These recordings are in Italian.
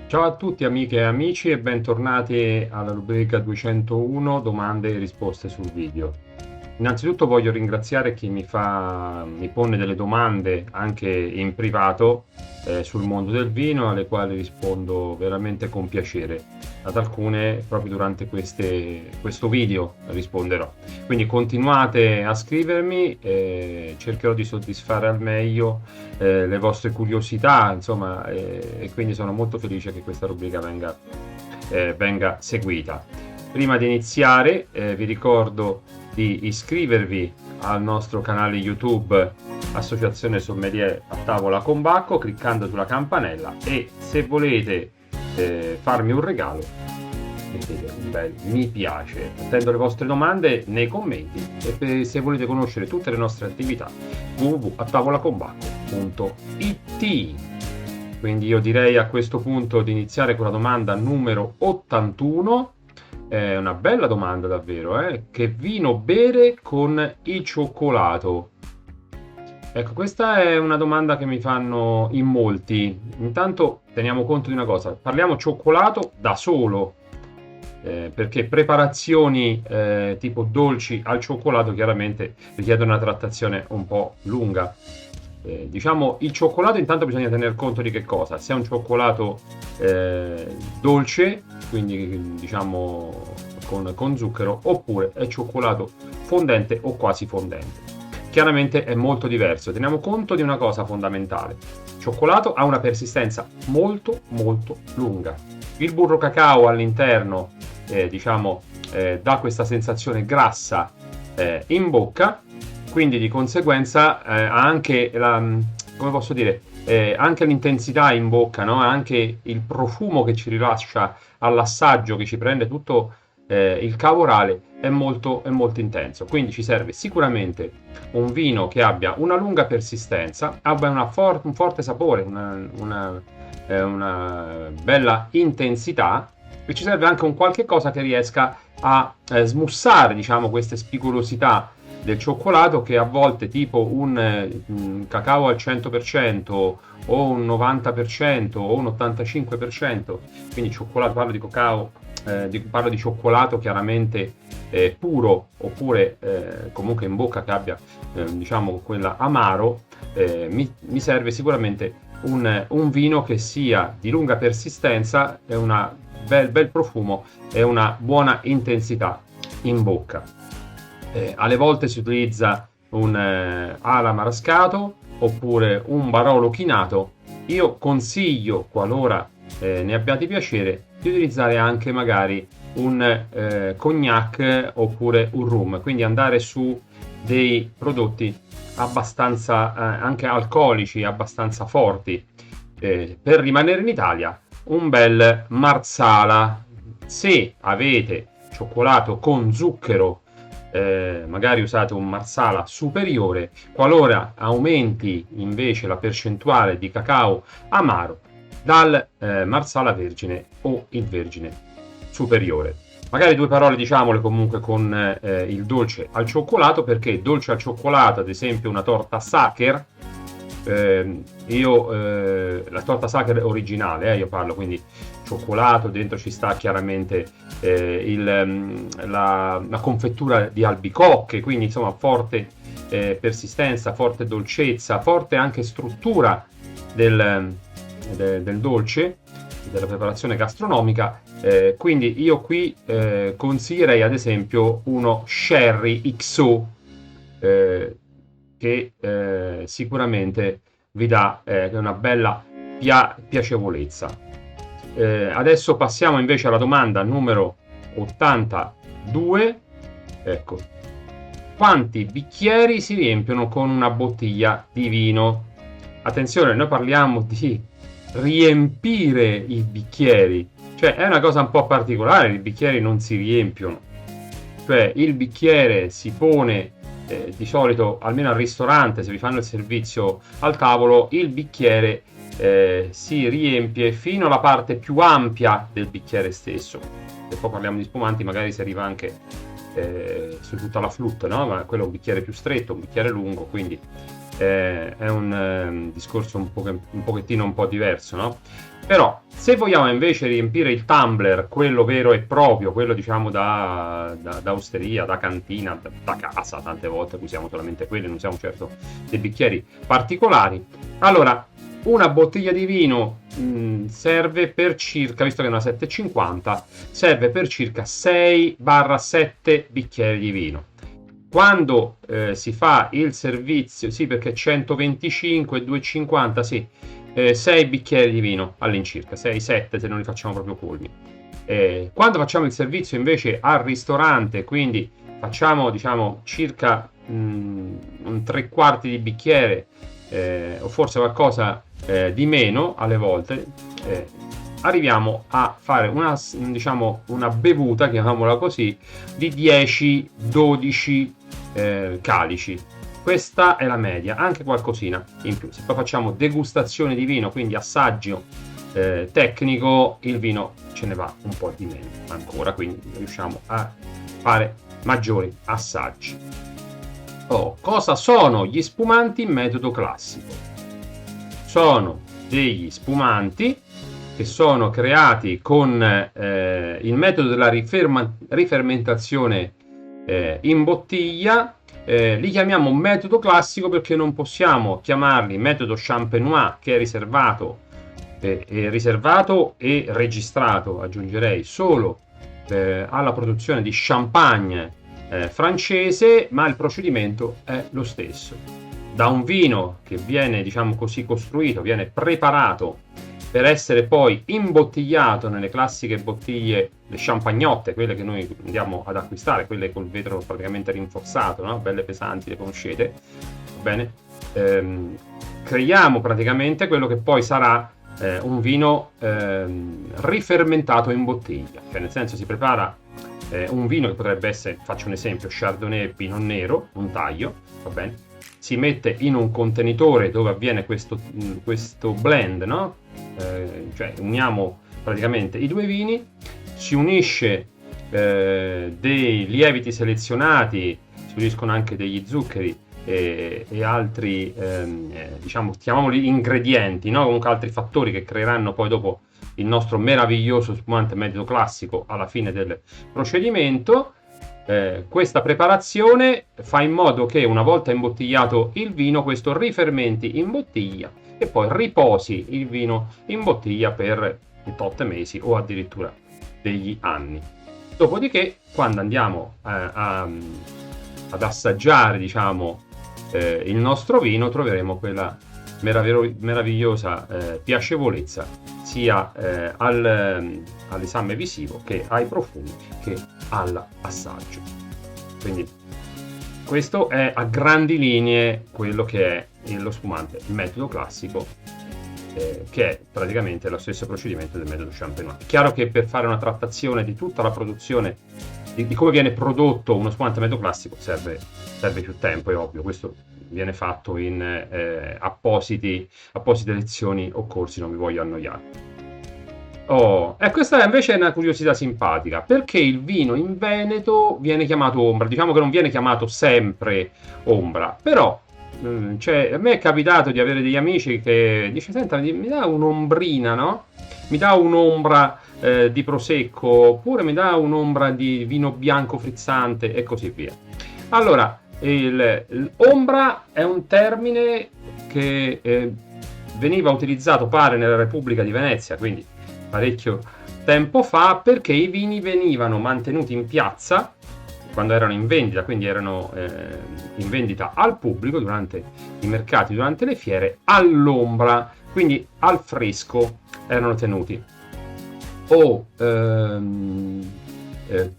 Ciao a tutti amiche e amici e bentornati alla rubrica 201 domande e risposte sul video. Innanzitutto voglio ringraziare chi mi pone delle domande anche in privato sul mondo del vino, alle quali rispondo veramente con piacere. Ad alcune proprio durante questo video risponderò. Quindi continuate a scrivermi, cercherò di soddisfare al meglio le vostre curiosità, insomma, e quindi sono molto felice che questa rubrica venga seguita. Prima di iniziare, vi ricordo di iscrivervi al nostro canale YouTube Associazione Sommelier a Tavola con Bacco cliccando sulla campanella, e se volete farmi un regalo mettete un bel mi piace. Attendo le vostre domande nei commenti, e se volete conoscere tutte le nostre attività www.attavolaconbacco.it. Quindi io direi a questo punto di iniziare con la domanda numero 81. È una bella domanda davvero, Che vino bere con il cioccolato? Ecco, questa è una domanda che mi fanno in molti. Intanto teniamo conto di una cosa: parliamo cioccolato da solo, perché preparazioni tipo dolci al cioccolato chiaramente richiedono una trattazione un po' lunga. Diciamo, il cioccolato intanto bisogna tener conto di che cosa? Se è un cioccolato dolce, quindi diciamo con zucchero, oppure è cioccolato fondente o quasi fondente. Chiaramente è molto diverso. Teniamo conto di una cosa fondamentale: il cioccolato ha una persistenza molto molto lunga. Il burro cacao all'interno dà questa sensazione grassa in bocca, quindi di conseguenza ha anche come posso dire, anche l'intensità in bocca, no? Anche il profumo che ci rilascia all'assaggio, che ci prende tutto il cavo orale, è molto intenso. Quindi ci serve sicuramente un vino che abbia una lunga persistenza, abbia un forte sapore, una bella intensità, e ci serve anche un qualche cosa che riesca a smussare, diciamo, queste spigolosità del cioccolato, che a volte, tipo un cacao al 100% o un 90% o un 85%, quindi cioccolato, parlo di cacao, parlo di cioccolato chiaramente puro, oppure comunque in bocca che abbia diciamo quella amaro, mi serve sicuramente un vino che sia di lunga persistenza e un bel profumo e una buona intensità in bocca. Alle volte si utilizza un ala marascato oppure un barolo chinato. Io consiglio, qualora ne abbiate piacere, di utilizzare anche magari un cognac oppure un rum, quindi andare su dei prodotti abbastanza anche alcolici, abbastanza forti. Per rimanere in Italia, un bel Marsala. Se avete cioccolato con zucchero, magari usate un Marsala superiore. Qualora aumenti invece la percentuale di cacao amaro, dal Marsala vergine o il vergine superiore. Magari due parole diciamole comunque con il dolce al cioccolato, perché dolce al cioccolato, ad esempio una torta Sacher, la torta Sacher originale, io parlo, quindi cioccolato, dentro ci sta chiaramente la confettura di albicocche, quindi insomma forte persistenza, forte dolcezza, forte anche struttura del dolce, della preparazione gastronomica. Quindi io qui consiglierei ad esempio uno Sherry XO, che sicuramente vi dà una bella piacevolezza. Adesso passiamo invece alla domanda numero 82. Ecco, quanti bicchieri si riempiono con una bottiglia di vino? Attenzione, noi parliamo di riempire i bicchieri, cioè è una cosa un po' particolare. I bicchieri non si riempiono, cioè il bicchiere si pone di solito, almeno al ristorante, se vi fanno il servizio al tavolo, il bicchiere si riempie fino alla parte più ampia del bicchiere stesso. Se poi parliamo di spumanti, magari si arriva anche su tutta la flutta, no? Ma quello è un bicchiere più stretto, un bicchiere lungo, quindi è un discorso un pochettino un po' diverso, no? Però se vogliamo invece riempire il tumbler, quello vero e proprio, quello diciamo da osteria, da cantina, da casa, tante volte usiamo solamente quelli, non usiamo certo dei bicchieri particolari, allora una bottiglia di vino serve per circa, visto che è una 7,50, serve per circa 6-7 bicchieri di vino. Quando si fa il servizio, sì, perché 125 e 2,50, sì, 6 bicchieri di vino all'incirca, 6-7 se non li facciamo proprio colmi. Quando facciamo il servizio invece al ristorante, quindi facciamo diciamo circa un 3/4 di bicchiere, o forse qualcosa di meno alle volte, arriviamo a fare diciamo, una bevuta, chiamiamola così, di 10-12 calici. Questa è la media, anche qualcosina in più. Se poi facciamo degustazione di vino, quindi assaggio tecnico, il vino ce ne va un po' di meno ancora, quindi riusciamo a fare maggiori assaggi. Cosa sono gli spumanti in metodo classico? Sono degli spumanti che sono creati con il metodo della rifermentazione in bottiglia. Li chiamiamo metodo classico perché non possiamo chiamarli metodo champenois, che è riservato e registrato, aggiungerei, solo alla produzione di champagne francese, ma il procedimento è lo stesso. Da un vino che viene, diciamo così, costruito, viene preparato per essere poi imbottigliato nelle classiche bottiglie, le champagnotte, quelle che noi andiamo ad acquistare, quelle col vetro praticamente rinforzato, no? Belle pesanti, le conoscete, va bene? Creiamo praticamente quello che poi sarà un vino rifermentato in bottiglia, cioè nel senso si prepara un vino che potrebbe essere, faccio un esempio, Chardonnay e Pinot Nero, un taglio, va bene? Si mette in un contenitore dove avviene questo blend, no? Cioè uniamo praticamente i due vini, si unisce dei lieviti selezionati, si uniscono anche degli zuccheri e altri, diciamo, chiamiamoli ingredienti, no? Comunque altri fattori che creeranno poi dopo il nostro meraviglioso spumante metodo classico alla fine del procedimento. Questa preparazione fa in modo che una volta imbottigliato il vino, questo rifermenti in bottiglia e poi riposi il vino in bottiglia per 8 mesi o addirittura degli anni. Dopodiché, quando andiamo ad assaggiare, diciamo, il nostro vino, troveremo quella meravigliosa piacevolezza sia all'esame visivo che ai profumi che all'assaggio. Quindi questo è a grandi linee quello che è lo spumante metodo classico, che è praticamente lo stesso procedimento del metodo champenois. È chiaro che per fare una trattazione di tutta la produzione di come viene prodotto uno spumante metodo classico serve più tempo, è ovvio. Questo viene fatto in apposite lezioni o corsi, non vi voglio annoiare. E questa invece è una curiosità simpatica, perché il vino in Veneto viene chiamato ombra. Diciamo che non viene chiamato sempre ombra, però cioè, a me è capitato di avere degli amici che dice: senta, mi dà un'ombrina, no? Mi dà un'ombra di prosecco, oppure mi dà un'ombra di vino bianco frizzante e così via. Allora, ombra è un termine che veniva utilizzato, pare, nella Repubblica di Venezia, quindi parecchio tempo fa, perché i vini venivano mantenuti in piazza quando erano in vendita, quindi erano in vendita al pubblico durante i mercati, durante le fiere, all'ombra, quindi al fresco erano tenuti.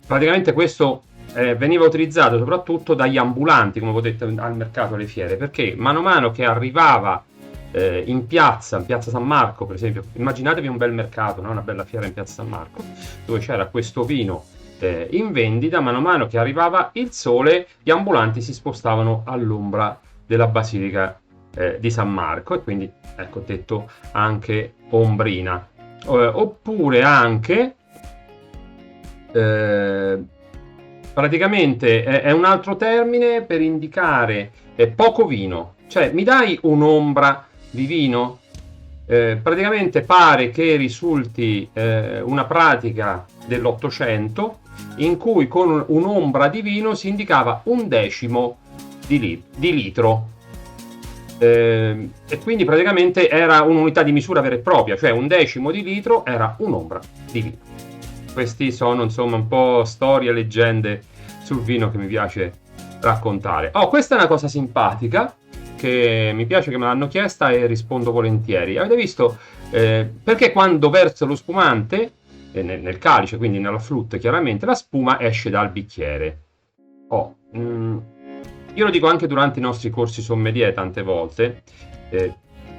Praticamente questo veniva utilizzato soprattutto dagli ambulanti, come potete, al mercato, alle fiere, perché mano a mano che arrivava in piazza San Marco, per esempio, immaginatevi un bel mercato, no? Una bella fiera in piazza San Marco, dove c'era questo vino in vendita, mano a mano che arrivava il sole, gli ambulanti si spostavano all'ombra della Basilica di San Marco, e quindi, ecco, detto anche ombrina. Oppure anche praticamente è un altro termine per indicare poco vino, Cioè, mi dai un'ombra di vino? Praticamente pare che risulti una pratica dell'Ottocento in cui con un'ombra di vino si indicava un decimo di litro. E quindi praticamente era un'unità di misura vera e propria, cioè un decimo di litro era un'ombra di vino. Questi sono insomma un po' storie, leggende sul vino che mi piace raccontare. Oh, questa è una cosa simpatica che mi piace che me l'hanno chiesta e rispondo volentieri. Avete visto perché quando verso lo spumante nel calice, quindi nella flute, chiaramente la spuma esce dal bicchiere. Io lo dico anche durante i nostri corsi sommelier tante volte.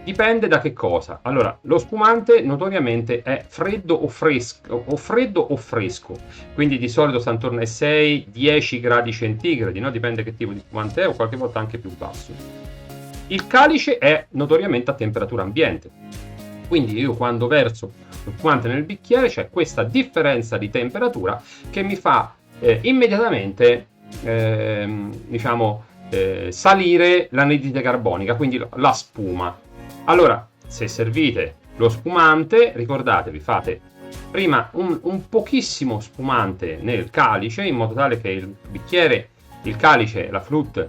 Dipende da che cosa. Allora, lo spumante notoriamente è freddo o fresco, quindi di solito sta intorno ai 6-10 gradi centigradi, no? Dipende che tipo di spumante è, o qualche volta anche più basso. Il calice è notoriamente a temperatura ambiente, quindi io quando verso lo spumante nel bicchiere c'è questa differenza di temperatura che mi fa immediatamente salire l'anidride carbonica, quindi la spuma. Allora, se servite lo spumante, ricordatevi, fate prima un pochissimo spumante nel calice, in modo tale che il bicchiere, il calice, la flute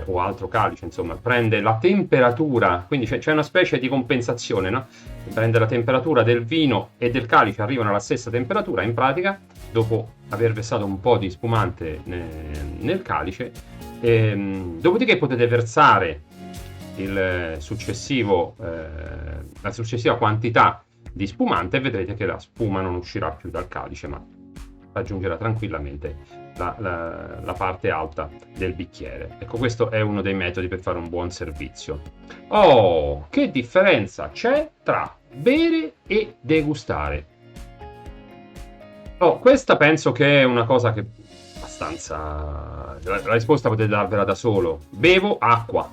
o altro calice, insomma, prende la temperatura, quindi c'è una specie di compensazione, no? Prende la temperatura del vino e del calice, arrivano alla stessa temperatura, in pratica, dopo aver versato un po' di spumante nel calice. Dopodiché potete versare la successiva quantità di spumante e vedrete che la spuma non uscirà più dal calice, ma raggiungerà tranquillamente la parte alta del bicchiere. Ecco, questo è uno dei metodi per fare un buon servizio. Oh, che differenza c'è tra bere e degustare? Oh, questa penso che è una cosa che abbastanza... La risposta potete darvela da solo. Bevo acqua.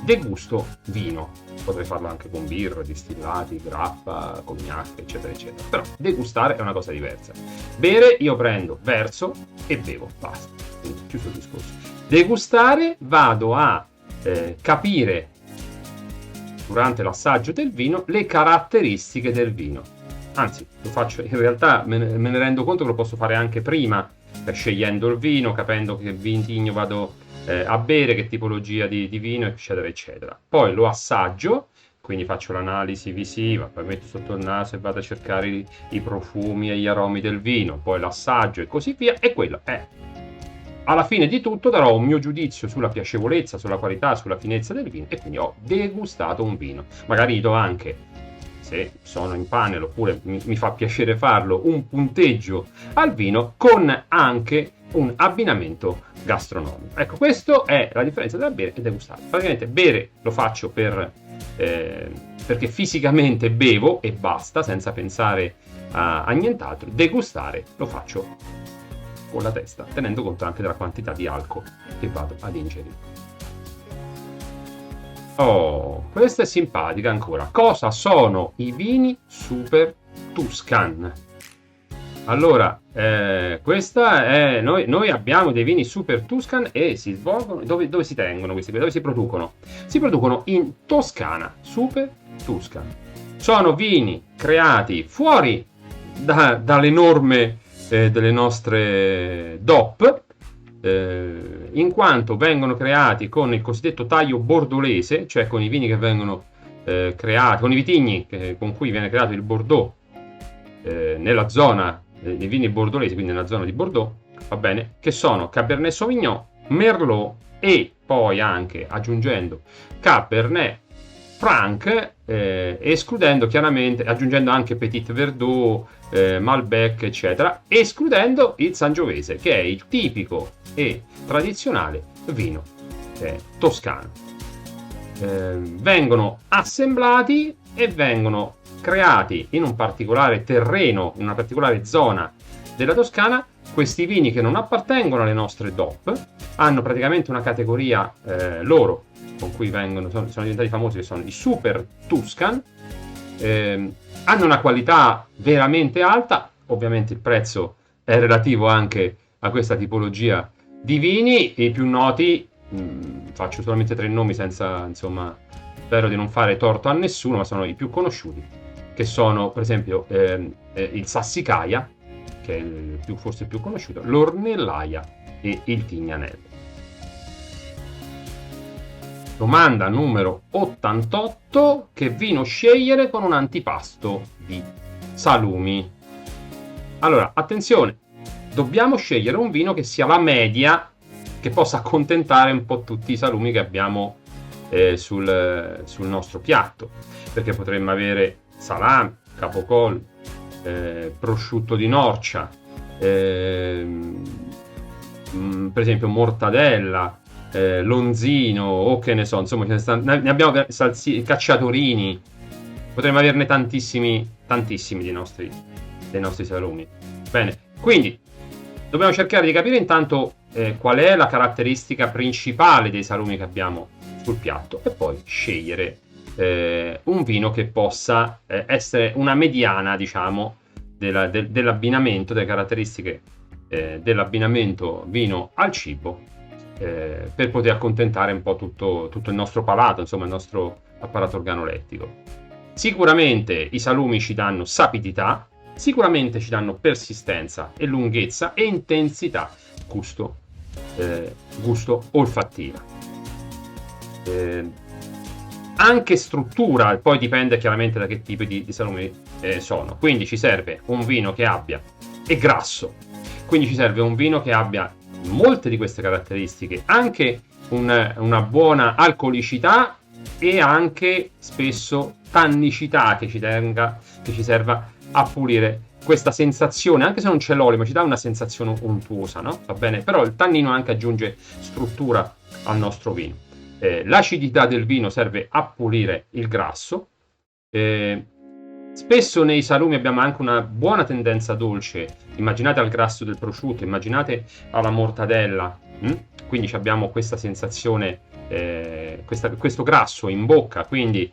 Degusto vino. Potrei farlo anche con birra, distillati, grappa, cognac, eccetera, eccetera. Però degustare è una cosa diversa. Bere, io prendo, verso e bevo. Basta. Quindi, chiuso il discorso. Degustare, vado a capire, durante l'assaggio del vino, le caratteristiche del vino. Anzi, lo faccio, in realtà me ne rendo conto che lo posso fare anche prima, scegliendo il vino, capendo che vitigno vado a bere, che tipologia di vino, eccetera, eccetera. Poi lo assaggio, quindi faccio l'analisi visiva, poi metto sotto il naso e vado a cercare i profumi e gli aromi del vino, poi l'assaggio e così via, e quello è. Alla fine di tutto darò un mio giudizio sulla piacevolezza, sulla qualità, sulla finezza del vino, e quindi ho degustato un vino. Magari do anche, se sono in panel oppure mi fa piacere farlo, un punteggio al vino con anche un abbinamento gastronomico. Ecco, questa è la differenza tra bere e degustare. Praticamente bere lo faccio perché fisicamente bevo e basta, senza pensare a nient'altro. Degustare lo faccio con la testa, tenendo conto anche della quantità di alcol che vado ad ingerire. Oh, questa è simpatica ancora. Cosa sono i vini Super Tuscan? Allora, questa è noi abbiamo dei vini Super Tuscan e si svolgono dove si tengono questi, dove si producono? Si producono in Toscana, Super Tuscan. Sono vini creati fuori dalle norme delle nostre DOP, in quanto vengono creati con il cosiddetto taglio bordolese, cioè con i vini che vengono creati, con i vitigni con cui viene creato il Bordeaux nella zona dei vini bordolesi, quindi nella zona di Bordeaux, va bene, che sono Cabernet Sauvignon, Merlot e poi anche aggiungendo Cabernet Franc, escludendo chiaramente, aggiungendo anche Petit Verdot, Malbec, eccetera, escludendo il Sangiovese, che è il tipico e tradizionale vino toscano. Vengono assemblati e vengono creati in un particolare terreno, in una particolare zona della Toscana. Questi vini che non appartengono alle nostre DOP hanno praticamente una categoria loro, con cui sono diventati famosi, che sono i Super Tuscan. Hanno una qualità veramente alta, ovviamente il prezzo è relativo anche a questa tipologia di vini. I più noti faccio solamente 3 nomi senza, insomma, spero di non fare torto a nessuno, ma sono i più conosciuti, che sono per esempio il Sassicaia, che è forse il più conosciuto, l'Ornellaia e il Tignanello. Domanda numero 88: che vino scegliere con un antipasto di salumi? Allora, attenzione, dobbiamo scegliere un vino che sia la media, che possa accontentare un po' tutti i salumi che abbiamo sul nostro piatto, perché potremmo avere salami, capocollo, prosciutto di Norcia, per esempio mortadella, lonzino, o che ne so, insomma ne abbiamo cacciatorini, potremmo averne tantissimi dei nostri salumi. Bene, quindi dobbiamo cercare di capire intanto qual è la caratteristica principale dei salumi che abbiamo sul piatto e poi scegliere un vino che possa essere una mediana, diciamo, dell'abbinamento, delle caratteristiche dell'abbinamento vino al cibo, per poter accontentare un po' tutto il nostro palato, insomma il nostro apparato organolettico. Sicuramente i salumi ci danno sapidità, sicuramente ci danno persistenza e lunghezza e intensità gusto olfattiva. Anche struttura, poi dipende chiaramente da che tipo di salumi sono. Quindi ci serve un vino che abbia, è grasso, quindi ci serve un vino che abbia molte di queste caratteristiche, anche una buona alcolicità e anche spesso tannicità che ci serva a pulire questa sensazione, anche se non c'è l'olio, ma ci dà una sensazione untuosa, no? Va bene? Però il tannino anche aggiunge struttura al nostro vino. L'acidità del vino serve a pulire il grasso. Spesso nei salumi abbiamo anche una buona tendenza dolce. Immaginate al grasso del prosciutto, immaginate alla mortadella. Quindi abbiamo questa sensazione, questo grasso in bocca. Quindi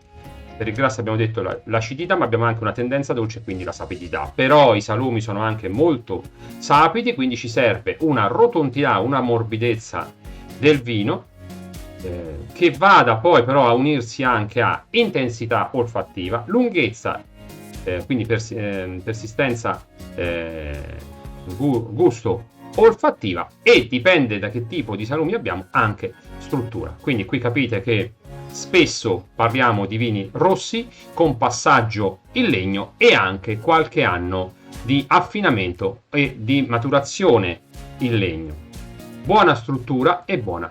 per il grasso abbiamo detto l'acidità, ma abbiamo anche una tendenza dolce, quindi la sapidità. Però i salumi sono anche molto sapidi, quindi ci serve una rotondità, una morbidezza del vino, che vada poi però a unirsi anche a intensità olfattiva, lunghezza, quindi persistenza, gusto olfattiva, e dipende da che tipo di salumi abbiamo anche struttura. Quindi qui capite che spesso parliamo di vini rossi con passaggio in legno e anche qualche anno di affinamento e di maturazione in legno. Buona struttura e buona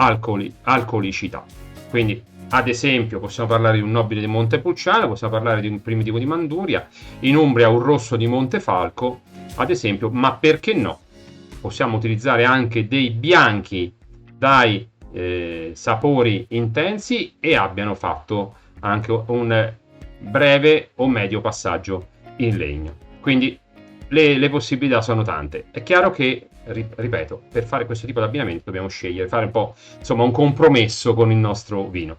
alcolicità. Quindi ad esempio possiamo parlare di un nobile di Montepulciano, possiamo parlare di un primitivo di Manduria, in Umbria un rosso di Montefalco ad esempio, ma perché no, possiamo utilizzare anche dei bianchi dai sapori intensi e abbiano fatto anche un breve o medio passaggio in legno. Quindi le possibilità sono tante. È chiaro che, ripeto, per fare questo tipo di abbinamento dobbiamo scegliere, fare un po', insomma, un compromesso con il nostro vino.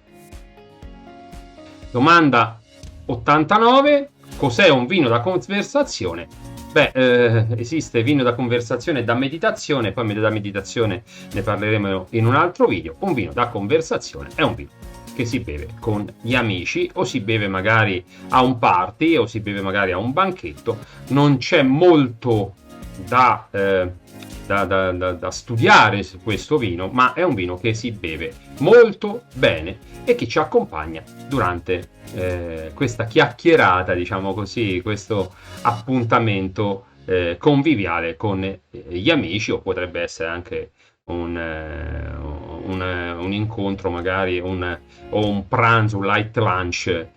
Domanda 89: cos'è un vino da conversazione? Esiste vino da conversazione e da meditazione, poi da meditazione ne parleremo in un altro video. Un vino da conversazione è un vino che si beve con gli amici, o si beve magari a un party, o si beve magari a un banchetto. Non c'è molto da studiare su questo vino, ma è un vino che si beve molto bene e che ci accompagna durante questa chiacchierata, diciamo così, questo appuntamento conviviale con gli amici, o potrebbe essere anche un incontro magari, o un pranzo, un light lunch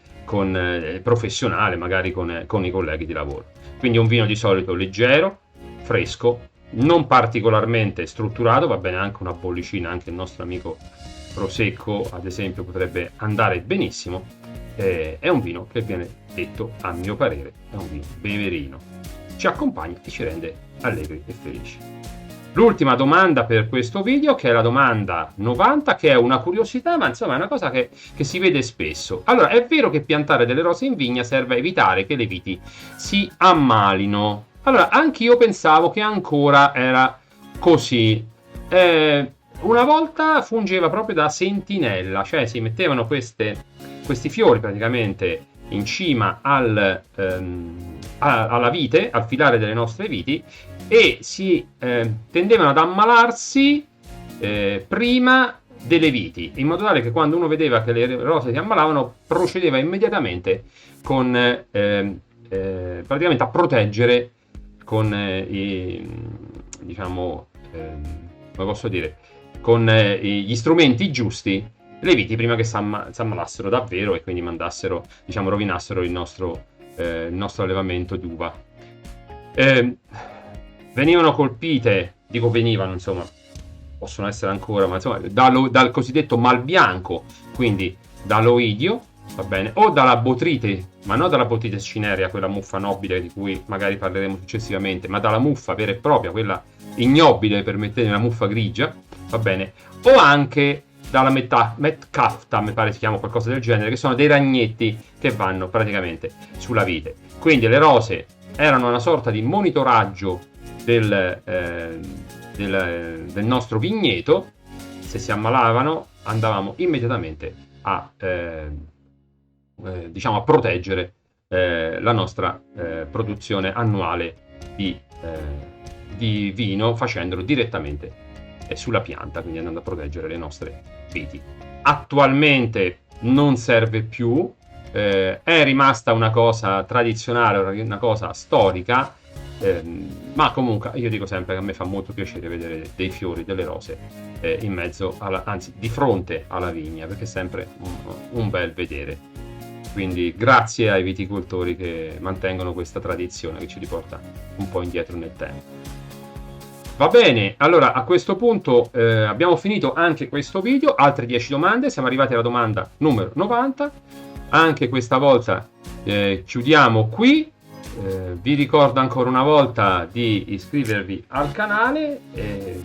professionale, magari con i colleghi di lavoro. Quindi un vino di solito leggero, fresco, non particolarmente strutturato. Va bene anche una bollicina, anche il nostro amico Prosecco ad esempio potrebbe andare benissimo. È un vino che viene detto, a mio parere, è un vino beverino, ci accompagna e ci rende allegri e felici. L'ultima domanda per questo video, che è la domanda 90, che è una curiosità, ma insomma è una cosa che si vede spesso. Allora, è vero che piantare delle rose in vigna serve a evitare che le viti si ammalino? Allora, anch'io pensavo che ancora era così. una volta fungeva proprio da sentinella, cioè si mettevano questi fiori praticamente in cima alla vite, al filare delle nostre viti, e si tendevano ad ammalarsi prima delle viti, in modo tale che quando uno vedeva che le rose si ammalavano procedeva immediatamente con praticamente a proteggere con diciamo come posso dire, con gli strumenti giusti le viti prima che si ammalassero davvero e quindi mandassero, diciamo, rovinassero il nostro allevamento d'uva. Venivano colpite, dico venivano, insomma, possono essere ancora, ma insomma, dal cosiddetto mal bianco, quindi dall'oidio, va bene, o dalla botrite, ma non dalla botrite cinerea, quella muffa nobile di cui magari parleremo successivamente, ma dalla muffa vera e propria, quella ignobile, permettete, la muffa grigia, va bene, o anche dalla Metcalfta, mi pare si chiama qualcosa del genere, che sono dei ragnetti che vanno praticamente sulla vite. Quindi le rose erano una sorta di monitoraggio del nostro vigneto. Se si ammalavano andavamo immediatamente a diciamo a proteggere la nostra produzione annuale di vino, facendolo direttamente sulla pianta, quindi andando a proteggere le nostre viti. Attualmente non serve più, è rimasta una cosa tradizionale, una cosa storica, ma comunque io dico sempre che a me fa molto piacere vedere dei fiori, delle rose in mezzo anzi di fronte alla vigna, perché è sempre un bel vedere. Quindi grazie ai viticoltori che mantengono questa tradizione che ci riporta un po' indietro nel tempo. Va bene, allora a questo punto abbiamo finito anche questo video, altre 10 domande, siamo arrivati alla domanda numero 90, anche questa volta chiudiamo qui. Vi ricordo ancora una volta di iscrivervi al canale,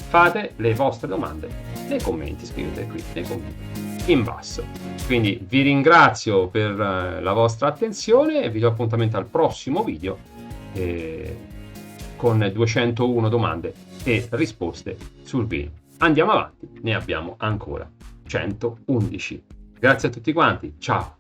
fate le vostre domande nei commenti, scrivete qui nei commenti in basso. Quindi vi ringrazio per la vostra attenzione e vi do appuntamento al prossimo video con 201 domande e risposte sul vino. Andiamo avanti, ne abbiamo ancora 111. Grazie a tutti quanti, ciao!